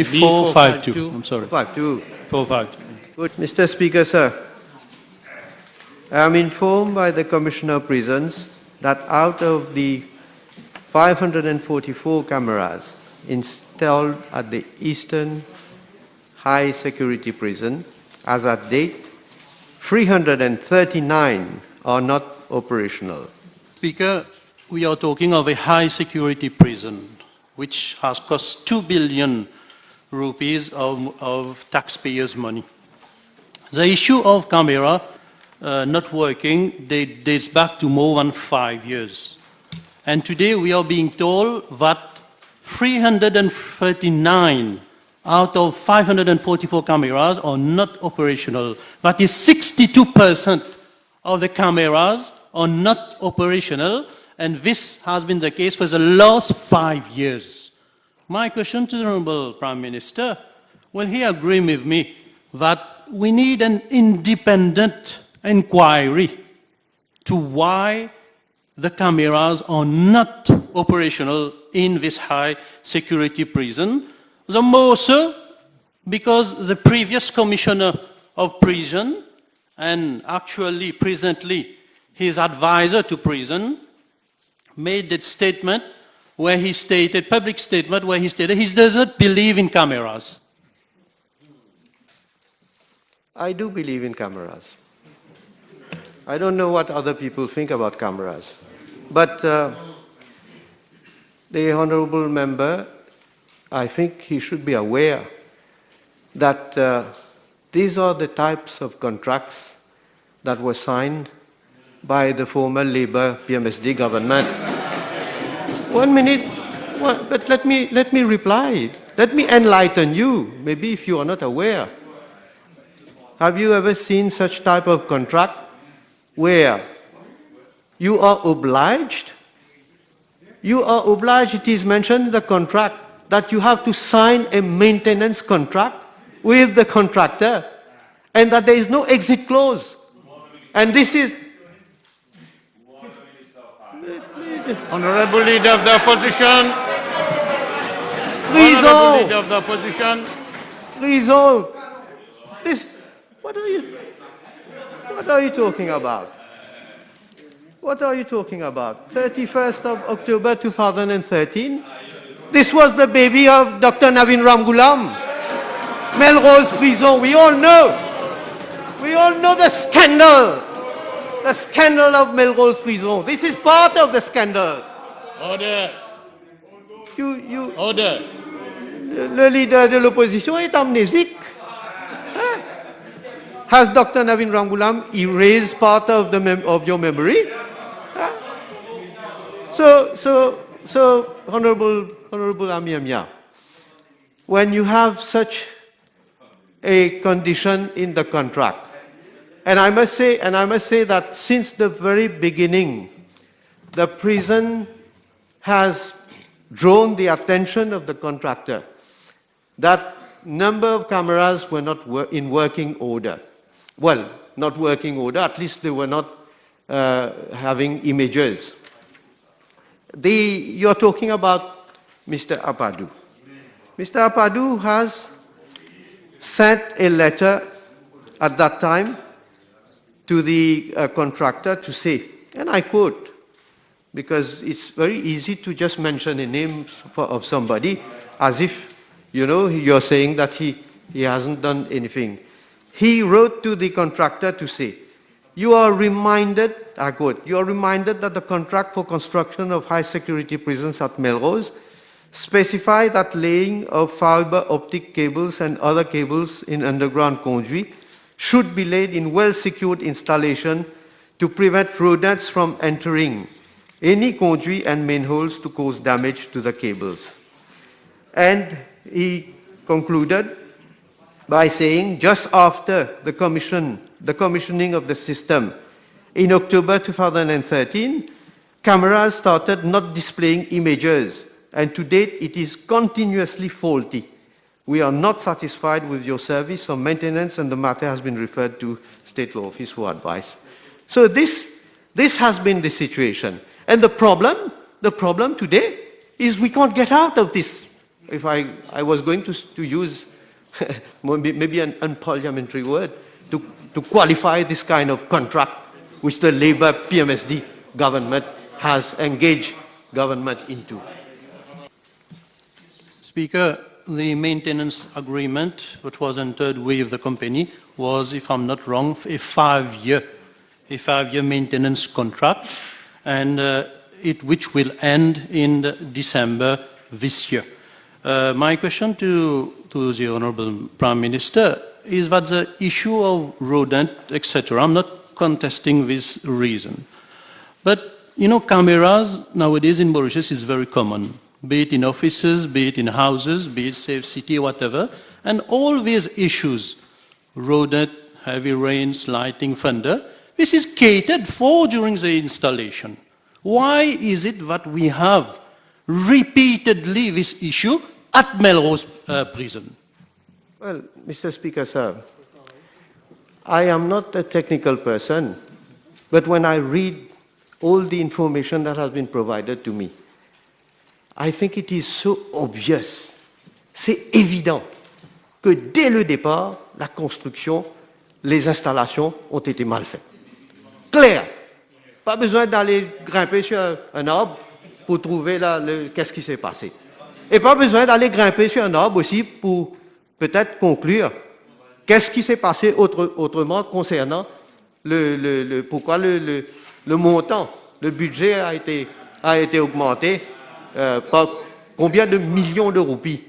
B452. I'm sorry. 452. 452. Good. Mr. Speaker, sir, I am informed by the Commissioner of Prisons that out of the 544 cameras installed at the Eastern High Security Prison, as at date, 339 are not operational. Speaker, we are talking of a high security prison, which has cost 2 billion rupees of taxpayers' money. The issue of camera not working dates back to more than 5 years. And today we are being told that 339 out of 544 cameras are not operational. That is 62% of the cameras are not operational, and this has been the case for the last 5 years. My question to the Honourable Prime Minister, will he agree with me that we need an independent inquiry to why the cameras are not operational in this high security prison? The more so because the previous Commissioner of Prison, and actually presently his advisor to prison, made that statement where he stated, public statement where he stated he doesn't believe in cameras. I do believe in cameras. I don't know what other people think about cameras. But the Honourable Member, I think he should be aware that these are the types of contracts that were signed by the former Labour PMSD government. 1 minute, but let me reply. Let me enlighten you, maybe if you are not aware. Have you ever seen such type of contract where you are obliged, it is mentioned in the contract that you have to sign a maintenance contract with the contractor and that there is no exit clause. And this is... Honourable Leader of the Opposition. Honourable Leader of the Opposition. This, what are you talking about? What are you talking about? 31st of October 2013? This was the baby of Dr. Navin Ramgoolam. Melrose prison, we all know. We all know the scandal. The scandal of Melrose prison. This is part of the scandal. Order. Order. Le leader de l'opposition est amnésique. Huh? Has Dr. Navin Ramgoolam erased part of your memory? Huh? So, Honourable Ameer Meea, when you have such a condition in the contract, and I must say that since the very beginning, the prison has drawn the attention of the contractor that number of cameras were not in working order. Well, not working order, at least they were not having images. You're talking about Mr. Apadu. Mr. Apadu has sent a letter at that time to the contractor to say, and I quote, because it's very easy to just mention a name of somebody as if, you know, you're saying that he hasn't done anything. He wrote to the contractor to say, you are reminded, I quote, you are reminded that the contract for construction of high security prisons at Melrose specify that laying of fiber optic cables and other cables in underground conduit should be laid in well-secured installation to prevent rodents from entering any conduit and manholes to cause damage to the cables. And he concluded by saying, just after the commissioning of the system in October 2013, cameras started not displaying images, and to date it is continuously faulty. We are not satisfied with your service or maintenance, and the matter has been referred to State Law Office for advice. So this has been the situation. And the problem today is we can't get out of this if I was going to use maybe an unparliamentary word to qualify this kind of contract which the Labour PMSD government has engaged government into. Speaker, the maintenance agreement that was entered with the company was, if I'm not wrong, a five-year maintenance contract, and which will end in December this year. My question to the Honourable Prime Minister is that the issue of rodent, etc., I'm not contesting this reason. But, you know, cameras nowadays in Mauritius is very common, be it in offices, be it in houses, be it safe city, whatever. And all these issues, rodent, heavy rains, lighting, thunder, this is catered for during the installation. Why is it that we have repeatedly this issue at Melrose prison? Well, Mr. Speaker, sir, I am not a technical person, but when I read all the information that has been provided to me, I think it is so obvious, c'est évident, que dès le départ, la construction, les installations ont été mal faites. Clair. Pas besoin d'aller grimper sur un arbre pour trouver qu'est-ce qui s'est passé. Et pas besoin d'aller grimper sur un arbre aussi pour peut-être conclure qu'est-ce qui s'est passé autrement concernant pourquoi le montant, le budget a été augmenté par combien de millions de roupies.